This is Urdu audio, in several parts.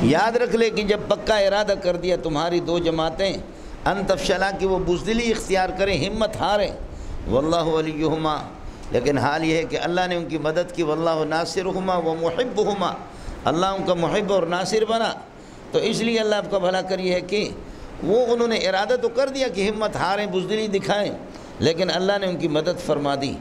یاد رکھ لے کہ جب پکا ارادہ کر دیا تمہاری دو جماعتیں ان تفشلا کہ وہ بزدلی اختیار کریں، ہمت ہاریں، واللہ ولیہما، لیکن حال یہ ہے کہ اللہ نے ان کی مدد کی، واللہ ناصرہما ومحبہما، اللہ ان کا محب اور ناصر بنا۔ تو اس لیے اللہ آپ کا بھلا کریے ہے کہ وہ انہوں نے ارادہ تو کر دیا کہ ہمت ہاریں، بزدلی دکھائیں، لیکن اللہ نے ان کی مدد فرما دی۔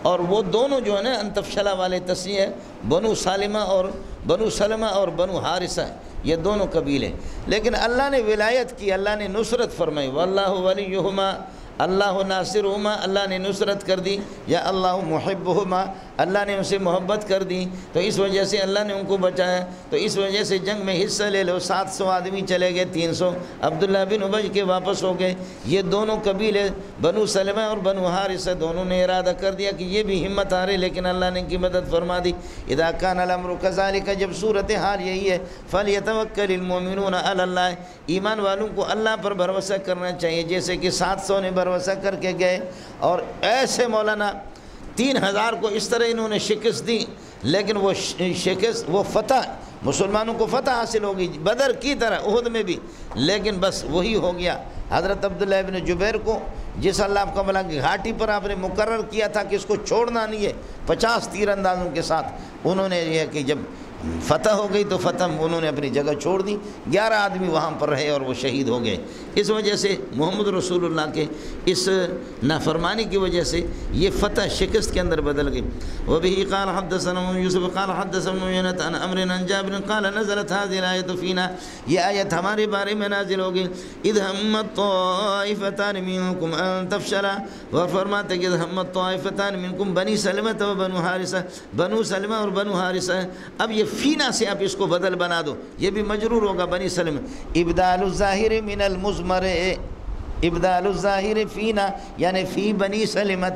اور وہ دونوں جو ہے نا انتفشلا والے تصنیع ہے، بنو سلمہ اور بنو حارثہ، یہ دونوں قبیلے، لیکن اللہ نے ولایت کی، اللہ نے نصرت فرمائی، واللہ ولیہما، اللہ ناصرہما، اللہ نے نصرت کر دی، یا اللہ محبہما، اللہ نے ان سے محبت کر دی، تو اس وجہ سے اللہ نے ان کو بچایا۔ تو اس وجہ سے جنگ میں حصہ لے لو، 700 آدمی چلے گئے، 300 عبداللہ بن ابی کے واپس ہو گئے۔ یہ دونوں قبیلے بنو سلمہ اور بنو حارثہ دونوں نے ارادہ کر دیا کہ یہ بھی ہمت ہارے، لیکن اللہ نے ان کی مدد فرما دی۔ اذا کان الامر کذالک، جب صورتحال یہی ہے، فلیتوکل المؤمنون علی اللہ، ایمان والوں کو اللہ پر بھروسہ کرنا چاہیے، جیسے کہ 700 نے بھروسہ کر کے گئے، اور ایسے مولانا 3000 کو اس طرح انہوں نے شکست دی، لیکن وہ شکست، وہ فتح، مسلمانوں کو فتح حاصل ہوگی بدر کی طرح، احد میں بھی، لیکن بس وہی ہو گیا۔ حضرت عبداللہ بن جبیر کو، جس اللہ آپ کا بھلا کی گھاٹی پر آپ نے مقرر کیا تھا کہ اس کو چھوڑنا نہیں ہے، 50 تیر اندازوں کے ساتھ، انہوں نے یہ کہ جب فتح ہو گئی تو فتح انہوں نے اپنی جگہ چھوڑ دی، 11 آدمی وہاں پر رہے اور وہ شہید ہو گئے۔ اس وجہ سے محمد رسول اللہ کے اس نافرمانی کی وجہ سے یہ فتح شکست کے اندر بدل گئی۔ وبه قال حدثنا یوسف قال حدثنا عن عن عمرو عن جابر قال نزلت هذه الآية فينا، یہ آیت ہمارے بارے میں نازل ہوگی، اذ همت طائفتان منكم ان تفشلا، اور فرماتے کہ اذ همت طائفتان منكم بنی سلمہ و بنو حارثہ، بنو سلمہ اور بنو حارثہ۔ اب یہ فینا سے آپ اس کو بدل بنا دو، یہ بھی مجرور ہوگا بنی سلمہ۔ ابدال الظاہر من المضمر، ابدال الظاہر فینا یعنی فی بنی سلمہ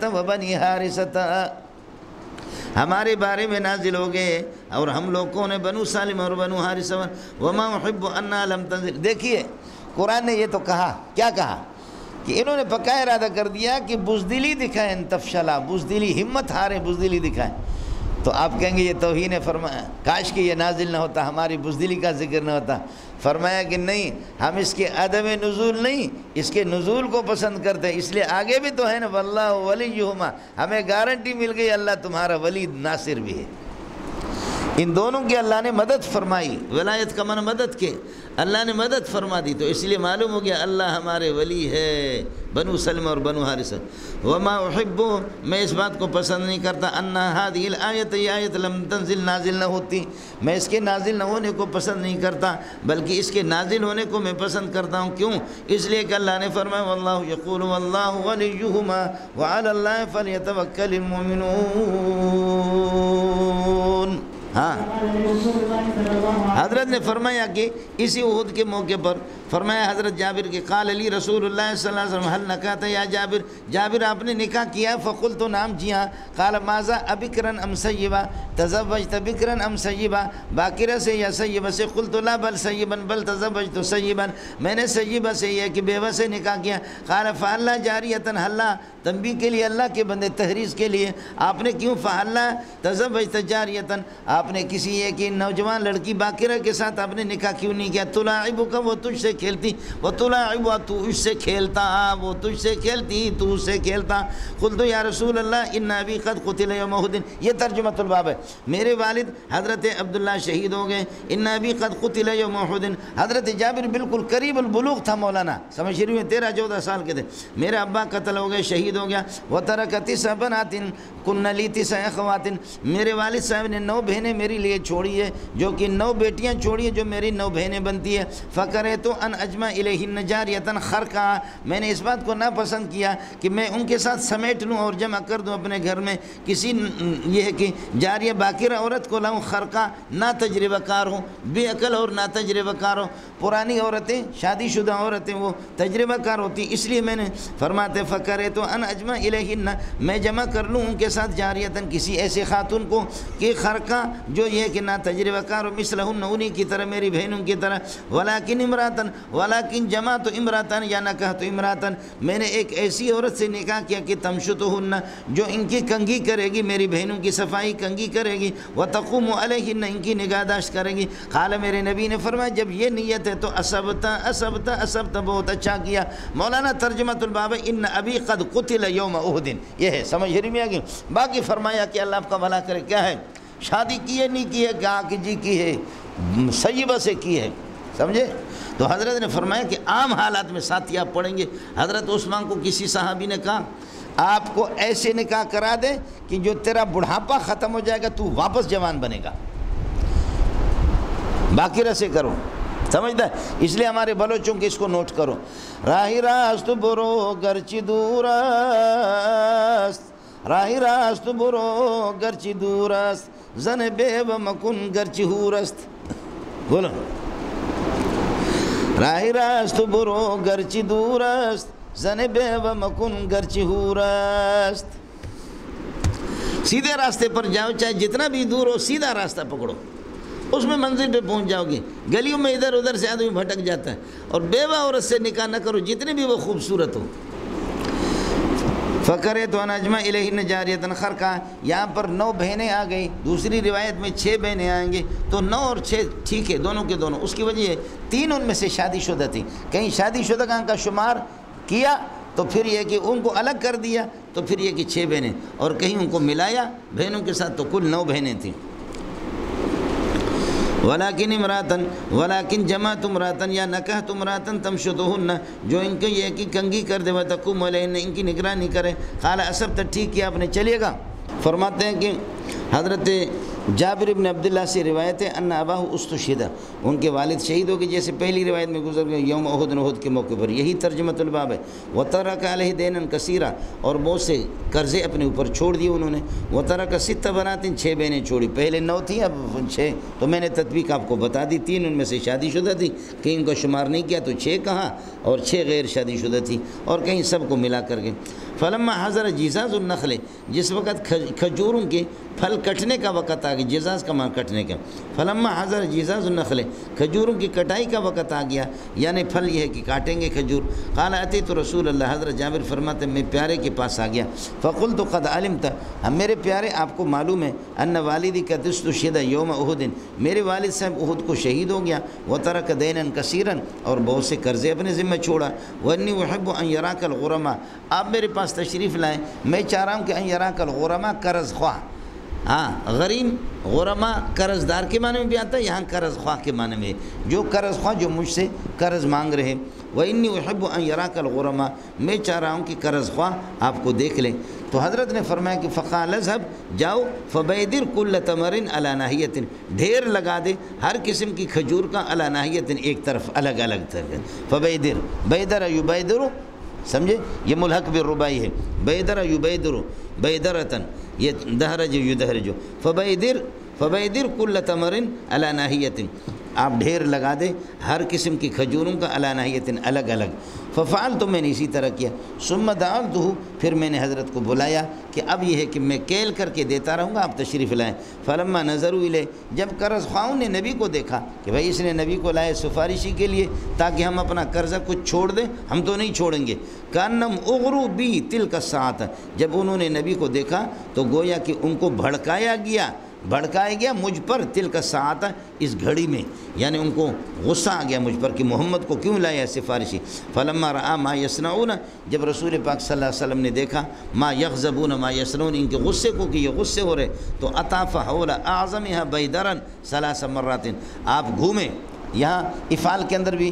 و بنی حارثہ، ہمارے بارے میں نازل ہو گئے، اور ہم لوگوں نے بنو سلمہ اور بنو حارثہ، وما احب انا لم تنزل۔ دیکھیے قرآن نے یہ تو کہا، کیا کہا کہ انہوں نے پکا ارادہ کر دیا کہ بزدلی دکھائیں، تفشلا، بزدلی، ہمت ہاریں، بزدلی دکھائیں۔ تو آپ کہیں گے یہ توہین ہے، فرمایا کاش کہ یہ نازل نہ ہوتا، ہماری بزدلی کا ذکر نہ ہوتا۔ فرمایا کہ نہیں، ہم اس کے عدم نزول نہیں، اس کے نزول کو پسند کرتے ہیں، اس لیے آگے بھی تو ہے نا، واللہ ولیہما، ہمیں گارنٹی مل گئی اللہ تمہارا ولی ناصر بھی ہے۔ ان دونوں کی اللہ نے مدد فرمائی، ولایت کا من مدد کے، اللہ نے مدد فرما دی، تو اس لیے معلوم ہو گیا اللہ ہمارے ولی ہے، بنو سلمہ اور بنو حارثہ۔ وما احب، میں اس بات کو پسند نہیں کرتا، ان هذه الآیت، یہ آیت لم تنزل، نازل نہ ہوتی، میں اس کے نازل نہ ہونے کو پسند نہیں کرتا، بلکہ اس کے نازل ہونے کو میں پسند کرتا ہوں۔ کیوں؟ اس لیے کہ اللہ نے فرمایا واللہ یقول واللہ ولیہما وعلی اللہ فلیتوکل المؤمنون۔ ہاں، حضرت نے فرمایا کہ اسی احد کے موقع پر فرمایا حضرت جابر کے، قال علی رسول اللہ صلی اللہ علیہ وسلم هل نکحت یا جابر، جابر آپ نے نکاح کیا؟ فقلت نعم، جی ہاں۔ قال ماذا ابکرا ام سیبا، تزوجت بکرا ام سیبا، باکرہ سے یا سیبہ سے؟ قلت لا بل سیبا بل تزوجت سیبا، میں نے سیبہ سے یہ کہ بیوہ سے نکاح کیا۔ قال فعلا جاریتن، حلا تنبیہ کے لیے، اللہ کے بندے تحریض کے لیے، آپ نے کیوں فعلا تزوجت جاریتن، آپ نے کسی ایک نوجوان لڑکی باکرہ کے ساتھ آپ نے نکاح کیوں نہیں کیا؟ تلاعبک، وہ تجھ سے کھیلتی، وہ تلاعب، تو اس سے کھیلتا، وہ تجھ سے کھیلتی، تو اس سے کھیلتا۔ قلت یا رسول اللہ ان ابی قد قتل یوم احد، یہ ترجمۃ الباب ہے، میرے والد حضرت عبداللہ شہید ہو گئے، ان ابی قد قتل یوم احد۔ حضرت جابر بالکل قریب البلوغ تھا مولانا، سمجھ رہی ہیں، 13-14 سال کے تھے، میرے ابا قتل ہو گئے، شہید ہو گیا۔ وترک 9 بنات کن لی 9 اخوات، میرے والد صاحب نے 9 بہنیں میری لیے چھوڑی ہے، جو کہ 9 بیٹیاں چھوڑی ہیں جو میری 9 بہنیں بنتی ہے۔ فکرہت ان اجمع الیہن جاریۃ خرقا، میں نے اس بات کو ناپسند کیا کہ میں ان کے ساتھ سمیٹ لوں اور جمع کر دوں اپنے گھر میں کسی، یہ ہے کہ جاریہ باکرہ عورت کو لاؤں، خرقہ، نا تجربہ کار ہوں، بے عقل اور نا تجربہ کار ہوں۔ پرانی عورتیں، شادی شدہ عورتیں وہ تجربہ کار ہوتی، اس لیے میں نے فرماتے فکرہت ان اجمع الیہن، میں جمع کر لوں ان کے ساتھ جاریتاً، کسی ایسے خاتون کو کہ خرقہ جو یہ کہ نا تجربہ کار مثلہن انہی کی طرح میری بہنوں کی طرح ولیکن امراتن ولیکن جمعت امراتن یا نکحت امراتن میں نے ایک ایسی عورت سے نکاح کیا کہ تمشطہن جو ان کی کنگھی کرے گی میری بہنوں کی صفائی کنگھی کرے گی وتقوم علیہن ان کی نگہداشت کرے گی قال میرے نبی نے فرمایا جب یہ نیت ہے تو اصبت بہت اچھا کیا مولانا ترجمۃ الباب ان ابی قد قتل یوم احد یہ ہے سمجھ رہی میں آگے باقی فرمایا کہ اللہ آپ کا بھلا کرے کیا ہے شادی کی ہے نہیں کی ہے کہا کہ جی کی ہے سیبہ سے کی ہے سمجھے تو حضرت نے فرمایا کہ عام حالات میں ساتھی آپ پڑھیں گے حضرت عثمان کو کسی صحابی نے کہا آپ کو ایسے نکاح کرا دے کہ جو تیرا بڑھاپا ختم ہو جائے گا تو واپس جوان بنے گا باقی رسے کرو سمجھتا ہے اس لیے ہمارے بلوچوں کے اس کو نوٹ کرو راہی راست برو گرچی دور است راہی راست برو گرچی دور است زن بیو مکن گرچی ہور است بولو راہی راست برو گرچی دور است زن بیو مکن گرچی ہور است سیدھے راستے پر جاؤ چاہے جتنا بھی دور ہو سیدھا راستہ پکڑو اس میں منزل پہ پہنچ جاؤ گے گلیوں میں ادھر ادھر سے آدمی بھٹک جاتا ہے اور بیوہ عورت سے نکاح نہ کرو جتنی بھی وہ خوبصورت ہو فکرے تو انجمع الیہن جاریتن خرقہ یہاں پر 9 بہنیں آ گئی دوسری روایت میں 6 بہنیں آئیں گے تو 9 اور 6 ٹھیک ہے دونوں کے دونوں اس کی وجہ ہے 3 ان میں سے شادی شدہ تھی کہیں شادی شدہ کا شمار کیا تو پھر یہ کہ ان کو الگ کر دیا تو پھر یہ کہ 6 بہنیں اور کہیں ان کو ملایا بہنوں کے ساتھ تو کل 9 بہنیں تھیں ولیکن امراتن ولیکن جمعت امراتن یا نکحت امراتن تمشطہن جو ان کو یہ کہ کنگھی کر دے وتقوم علیہن ان کی نگرانی کرے قال اصبت ٹھیک کیا آپ نے چلیے گا فرماتے ہیں کہ حضرت جابر ابن عبداللہ سے روایت ہے ان اباہ استشہد ان کے والد شہید ہو گئے جیسے پہلی روایت میں گزر گئے یوم احد کے موقع پر یہی ترجمۃ الباب ہے وترک علیہ دینا کثیرا اور بہت سے قرضے اپنے اوپر چھوڑ دیے انہوں نے وترک 6 بنات 6 بہنیں چھوڑی پہلے 9 تھیں اب 6 تو میں نے تطبیق آپ کو بتا دی 3 ان میں سے شادی شدہ تھی کہیں ان کا شمار نہیں کیا تو 6 کہا اور 6 غیر شادی شدہ تھی اور کہیں سب کو ملا کر کے فلما حضر جیزاز النخل جس وقت کھجوروں کے پھل کٹنے کا وقت آ گیا جیزاز کا معنی کٹنے کا فلما حضر جیزاز النخل کھجوروں کی کٹائی کا وقت آ گیا یعنی پھل یہ ہے کہ کاٹیں گے کھجور قال اتیت رسول اللہ حضرت جابر فرماتے میں پیارے کے پاس آ گیا فقلت قد علمت میرے پیارے آپ کو معلوم ہے ان والدی کا استشہد یوم احد میرے والد صاحب احد کو شہید ہو گیا وترک دینا کثیرا اور بہت سے قرضے اپنے ذمہ چھوڑا وانی احب ان یراک الغرما آپ میرے پاس تشریف لائیں میں چاہ رہا ہوں کہ ان یراک الغرما قرض خواہ ہاں غریم غرما قرض دار کے معنی میں بھی آتا ہے یہاں قرض خواہ کے معنی میں جو قرض خواہ جو مجھ سے قرض مانگ رہے وانی احب ان یراک الغرما میں چاہ رہا ہوں کہ قرض خواہ آپ کو دیکھ لیں تو حضرت نے فرمایا کہ فقال اذهب جاؤ فبیدر کل تمر علی ناحیۃ ڈھیر لگا دے ہر قسم کی کھجور کا علی ناحیۃ ایک طرف الگ الگ طرف فبیدر بیدر یبیدر سمجھے یہ ملحق بالربائی ہے بیدر یبیدر بیدرتن یہ دہرج یدہرج فبیدر کل تمر علی ناحیۃ آپ ڈھیر لگا دے ہر قسم کی کھجوروں کا علی ناحیۃ الگ الگ ففعل تو میں نے اسی طرح کیا ثم دعوتہ پھر میں نے حضرت کو بلایا کہ اب یہ ہے کہ میں کیل کر کے دیتا رہوں گا آپ تشریف لائیں فلما نظروا الیہ جب قرض خواہوں نے نبی کو دیکھا کہ بھائی اس نے نبی کو لائے سفارشی کے لیے تاکہ ہم اپنا قرضہ کچھ چھوڑ دیں ہم تو نہیں چھوڑیں گے کانم اغروا بی تلک الساعۃ جب انہوں نے نبی کو دیکھا تو گویا کہ ان کو بھڑکایا گیا مجھ پر تلک الساعۃ اس گھڑی میں یعنی ان کو غصہ آ گیا مجھ پر کہ محمد کو کیوں لایا سفارشی فلما رآ ما یصنعون جب رسول پاک صلی اللہ علیہ وسلم نے دیکھا ما یغضبون ما یصنعون ان کے غصے کو کہ یہ غصے ہو رہے تو اطاف حول اعظمها بیدرا 3 مرات آپ گھومیں یہاں افعال کے اندر بھی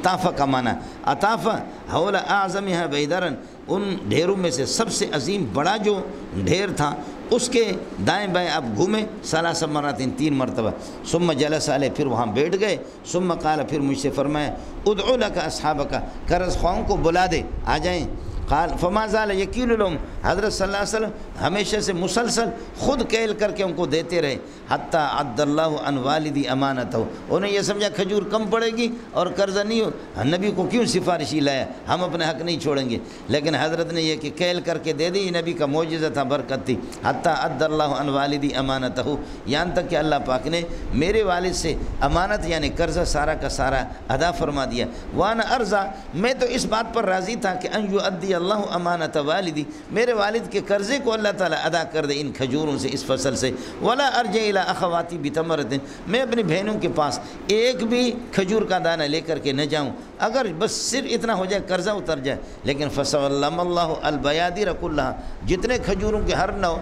طاف کا معنی اطاف حول اعظمها بیدرا ان ڈھیروں میں سے سب سے عظیم بڑا جو ڈھیر تھا اس کے دائیں بائیں آپ گھومیں 3 مرات 3 مرتبہ ثم جلس علیہ پھر وہاں بیٹھ گئے ثم قال پھر مجھ سے فرمایا ادعو لک اصحابک قرض خواہوں کو بلا دے آ جائیں قال فما زال یکیل لهم حضرت صلی اللہ علیہ وسلم ہمیشہ سے مسلسل خود کیل کر کے ان کو دیتے رہے، حتیٰ عد اللہ عن والدی امانت ہو، انہیں یہ سمجھا کھجور کم پڑے گی اور قرضہ نہیں ہو، نبی کو کیوں سفارشی لایا، ہم اپنے حق نہیں چھوڑیں گے، لیکن حضرت نے یہ کہ کیل کر کے دے دی، یہ نبی کا معجزہ تھا، برکت تھی، حتیٰ عد اللہ عن والدی امانت ہو، یہاں تک کہ اللہ پاک نے میرے والد سے امانت یعنی قرضہ سارا کا سارا ادا فرما دیا۔ وانا ارضا، میں تو اس بات پر راضی تھا کہ ان یؤدی اللہ امانت والدی، میرے والد کے قرضے کو اللہ تعالیٰ ادا کر دے ان کھجوروں سے، اس فصل سے، ولا ارجع الی اخواتی بتمرۃ، میں اپنی بہنوں کے پاس ایک بھی کھجور کا دانہ لے کر کے نہ جاؤں، اگر بس صرف اتنا ہو جائے قرضہ اتر جائے، لیکن فسلم اللہ البیادر کلھا، جتنے کھجوروں کے ہر نوع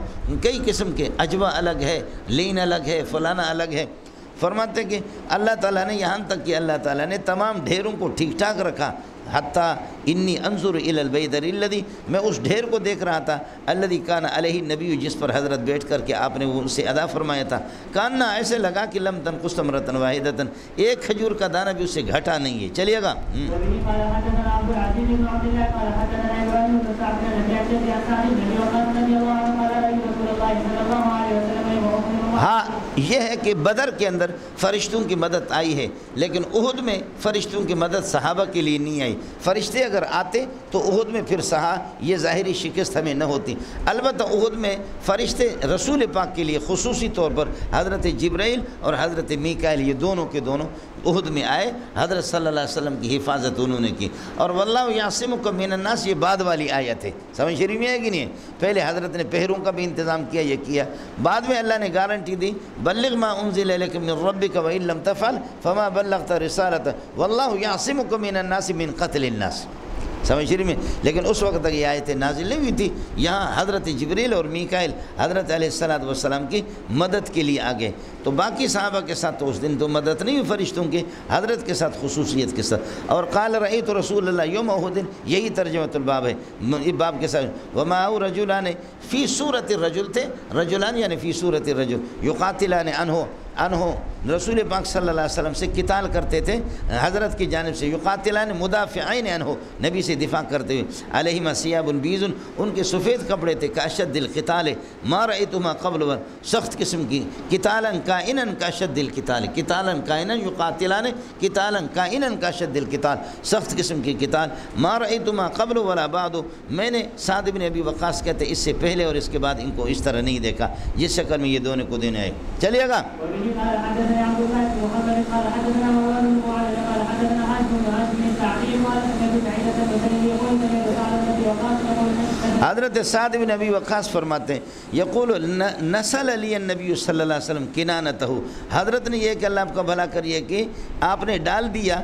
کئی قسم کے، اجوا الگ ہے، لین الگ ہے، فلانا الگ ہے، فرماتے کہ اللہ تعالیٰ نے یہاں تک کہ اللہ تعالیٰ نے تمام ڈھیروں کو ٹھیک ٹھاک رکھا، حتیٰ انی انظر الی البیدر الذی، میں اس ڈھیر کو دیکھ رہا تھا، الذی کان علیہ النبی، جس پر حضرت بیٹھ کر کے آپ نے وہ اسے ادا فرمایا تھا، کاننا، ایسے لگا کہ لم تنقص تمرۃ واحدۃ، ایک کھجور کا دانہ بھی اس سے گھٹا نہیں ہے۔ چلیے گا۔ ہاں یہ ہے کہ بدر کے اندر فرشتوں کی مدد آئی ہے، لیکن احد میں فرشتوں کی مدد صحابہ کے لیے نہیں آئی، فرشتے اگر آتے تو احد میں پھر یہ ظاہری شکست ہمیں نہ ہوتی، البتہ احد میں فرشتے رسول پاک کے لیے خصوصی طور پر حضرت جبرائیل اور حضرت میکائیل، یہ دونوں کے دونوں احد میں آئے، حضرت صلی اللہ علیہ وسلم کی حفاظت انہوں نے کی، اور واللہ یعصمک من الناس، یہ بعد والی آیت ہے، سمجھ شریف میں ہے کہ نہیں ہے؟ پہلے حضرت نے پہروں کا بھی انتظام کیا، یہ کیا، بعد میں اللہ نے گارنٹی دی، بلغ ما انزل الیک من ربک وان لم تفعل فما بلغت رسالتہ واللہ یعصمک من الناس من قتل الناس، سمجھ شریف میں، لیکن اس وقت تک یہ آیتیں نازل نہیں ہوئی تھی، یہاں حضرت جبریل اور میکائیل حضرت علیہ السلام کی مدد کے لیے آگے، تو باقی صحابہ کے ساتھ تو اس دن تو مدد نہیں ہوئی فرشتوں کی، حضرت کے ساتھ خصوصیت کے ساتھ، اور قال رأیت رسول اللہ یوم احد، یہی ترجمۃ الباب ہے، اس باب کے ساتھ، ومعه رجلان فی صورت الرجل، تھے رجلان یعنی فی صورت الرجل یقاتلان عنہ، رسول پاک صلی اللہ علیہ وسلم سے قتال کرتے تھے حضرت کی جانب سے، یقاتلان مدافعین عنہ، نبی سے دفاع کرتے ہوئے، علیہما ثیاب بیض، ان کے سفید کپڑے تھے، کاشد القتال ما رأیتما قبل، سخت قسم کی، قتالا کائنا کاشد القتال، قتالا کائنا یقاتلان قتالا کائنا کاشد القتال، سخت قسم کی قتال، ما رأیتما قبل ولا بعد، میں نے سعد بن ابی وقاص کہتے اس سے پہلے اور اس کے بعد ان کو اس طرح نہیں دیکھا، جس شکل میں یہ دونوں کو دینے آئے۔ چلیے گا۔ قال حدثنا عبد الله بن محمد قال حدثنا مروان بن معاويه قال حدثنا هاشم بن هاشم الشعبي قال سمعت سعيد بن مسيب يقول سمعت سعد بن ابي وقاص، حضرت سعد بن ابی وقاص فرماتے ہیں، یقول نسل علی النبی صلی اللہ علیہ وسلم کنانتہ، حضرت نے یہ کہ اللہ آپ کا بھلا کریے کہ آپ نے ڈال دیا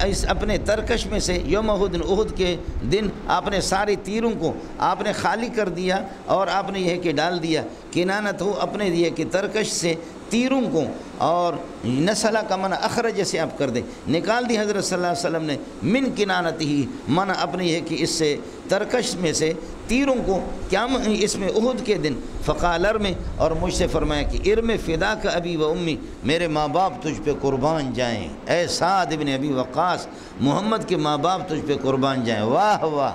اس اپنے ترکش میں سے، یوم احد، احد کے دن آپ نے سارے تیروں کو آپ نے خالی کر دیا، اور آپ نے یہ کہ ڈال دیا کنانتہ، اپنے یہ کہ ترکش سے تیروں کو، اور نسلہ کا منع اخرج سے آپ کر دیں، نکال دی حضرت صلی اللہ علیہ وسلم نے، من کنانتہی، منع اپنے یہ کہ اس سے ترکش میں سے تیروں کو، کیا اس میں احد کے دن، فقال ارم، اور مجھ سے فرمایا کہ ارم فداک ابی و امی، میرے ماں باپ تجھ پہ قربان جائیں، اے سعد بن ابی وقاص، محمد کے ماں باپ تجھ پہ قربان جائیں، واہ واہ،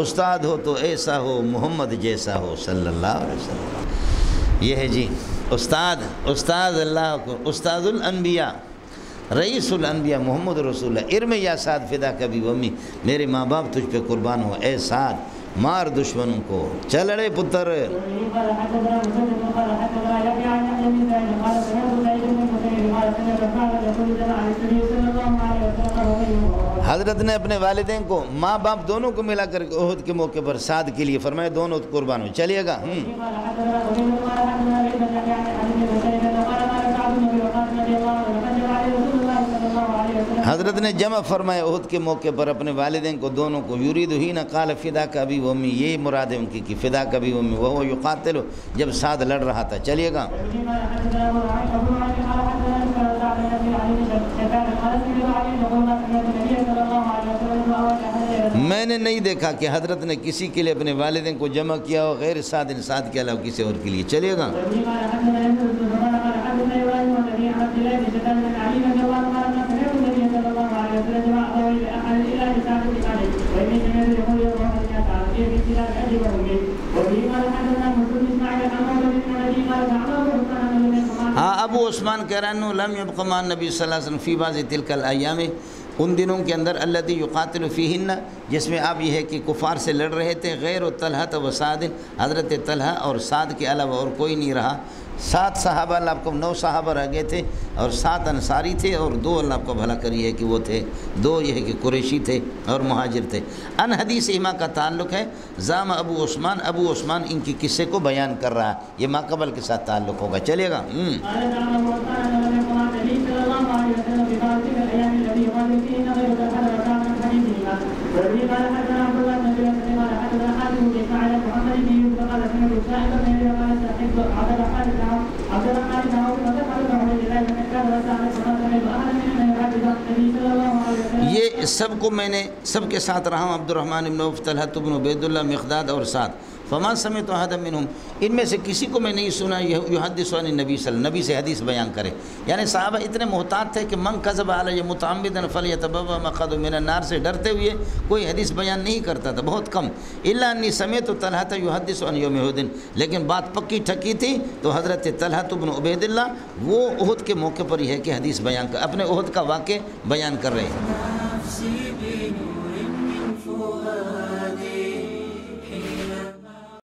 استاد ہو تو ایسا ہو، محمد جیسا ہو صلی اللہ علیہ وسلم۔ یہ ہے جی استاد اللہ کو، استاد الانبیاء، رئیس الانبیاء محمد رسول اللہ، ارم یا سعد فدا کبھی ومی، میرے ماں باپ تجھ پہ قربان ہو، اے سعد مار دشمنوں کو، چل رہے پتر۔ حضرت نے اپنے والدین کو، ماں باپ دونوں کو ملا کر احد کے موقع پر سعد کے لیے فرمایا دونوں قربان ہو۔ چلیے گا۔ حضرت نے جمع فرمایا احد کے موقع پر اپنے والدین کو دونوں کو، یرید ہی نہ قال فدا کا ابی و امی، یہ مراد ہے ان کی کہ فدا کا ابی و امی، وہ یقاتل، جب سعد لڑ رہا تھا۔ چلیے گا۔ میں نے نہیں دیکھا کہ حضرت نے کسی کے لیے اپنے والدین کو جمع کیا ہو غیر سعد کے علاوہ کسی اور کے لیے۔ چلیے گا۔ ہاں ابو عثمان کہہ رہا ہے لم یبق مع النبی صلی اللہ علیہ وسلم فی بعض تلک الایام، ان دنوں کے اندر الذی یقاتل فیہن، جس میں آپ یہ ہے کہ کفار سے لڑ رہے تھے، غیر طلحہ و سعد، حضرت طلحہ اور سعد کے علاوہ اور کوئی نہیں رہا۔ 7 صحابہ اللہ آپ کو 9 صحابہ رہ گئے تھے، اور 7 انصاری تھے، اور 2 اللہ آپ کو بھلا کری ہے کہ وہ تھے 2 یہ ہے کہ قریشی تھے اور مہاجر تھے۔ ان حدیث ایما کا تعلق ہے زام ابو عثمان ان کی قصے کو بیان کر رہا ہے، یہ ماقبل کے ساتھ تعلق ہوگا، چلے گا۔ یہ سب کو میں نے سب کے ساتھ رہا ہوں، عبد الرحمن بن عوف، طلحہ بن عبید اللہ، مقداد اور سعد، فما سمعت احد منہم، ان میں سے کسی کو میں نہیں سنا یحدث عن النبی صلی اللہ علیہ وسلم، نبی سے حدیث بیان کرے۔ یعنی صحابہ اتنے محتاط تھے کہ من کذب علی متعمدا فلیتبوأ مقعده من النار سے ڈرتے ہوئے کوئی حدیث بیان نہیں کرتا تھا، بہت کم۔ الا انی سمعت طلحہ یحدث عن یوم احد، لیکن بات پکی ٹھکی تھی تو حضرت طلحہ بن عبید اللہ وہ احد کے موقع پر یہ ہے کہ حدیث بیان کر، اپنے احد کا واقع بیان کر رہے ہیں۔